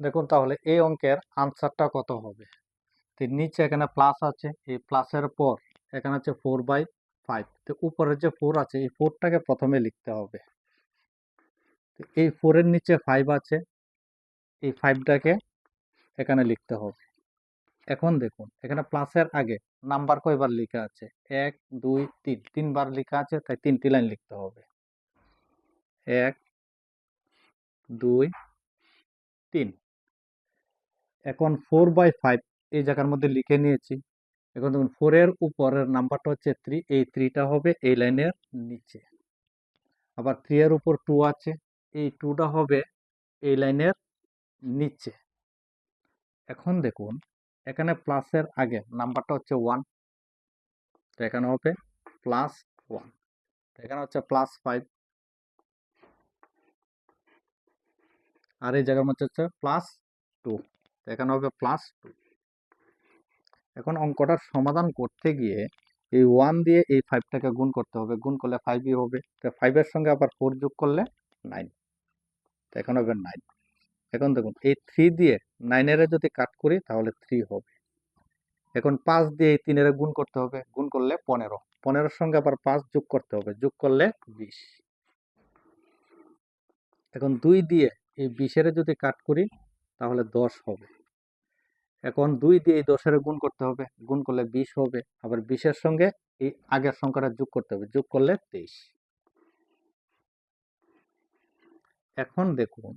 দেখুন তাহলে এই অঙ্কের আনসারটা কত হবে। তো নিচে এখানে প্লাস আছে, এই প্লাসের পর এখানে হচ্ছে 4/5। তো উপরের যে 4 আছে এই 4টাকে প্রথমে লিখতে হবে। তো এই 4-এর নিচে 5 আছে, এই 5টাকে এখানে লিখতে হবে। এখন দেখুন এখানে প্লাসের আগে নাম্বার কয়বার লেখা আছে, 1 2 3, 3বার লেখা আছে, তাই 3টি লাইন লিখতে হবে। 1 2 3। এখন 4/5 এই জায়গার মধ্যে লিখে নিয়েছি। এখন দেখুন 4-এর উপরের নাম্বারটা হচ্ছে 3, এই 3টা হবে এই লাইনের নিচে। আবার 3-এর উপর 2 আছে, এই 2টা হবে এই লাইনের নিচে। এখন দেখুন এখানে প্লাসের আগে নাম্বারটা হচ্ছে 1, তো এখানে হবে +1। এখানে হচ্ছে +5, আর এই জায়গার মধ্যে হচ্ছে +2, তো এখানে হবে +2। এখন অঙ্কটার সমাধান করতে গিয়ে এই 1 দিয়ে এই 5টাকে গুণ করতে হবে, গুণ করলে 5ই হবে। তো 5-এর সঙ্গে আবার 4 যোগ করলে 9, তো এখন হবে 9। এখন দেখুন এই 3 দিয়ে 9-এর যদি কাট করি তাহলে 3 হবে। এখন 5 দিয়ে এই 3-এর গুণ করতে হবে, গুণ করলে 15, 15-এর সঙ্গে আবার 5 যোগ করতে হবে, যোগ করলে 20। এখন 2 দিয়ে এই 20-এর যদি কাট করি তাহলে 10 হবে। এখন 2 দিয়ে এই 10-এর গুণ করতে হবে, গুণ করলে 20 হবে। আবার 20-এর সঙ্গে এই আগের সংখ্যাটা যোগ করতে হবে, যোগ করলে 23। এখন দেখুন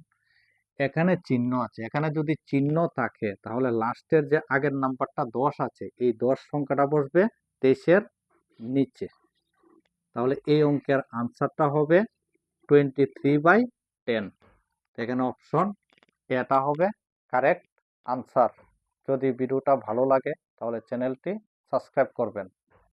এখানে চিহ্ন আছে, এখানে যদি চিহ্ন থাকে তাহলে লাস্টের যে আগের নাম্বারটা 10 আছে এই 10 সংখ্যাটা বসবে 23-এর নিচে। তাহলে এই অঙ্কের আনসারটা হবে 23/10। এখানে অপশন এটা হবে কারেক্ট আনসার। যদি ভিডিওটা ভালো লাগে তাহলে চ্যানেলটি সাবস্ক্রাইব করবেন।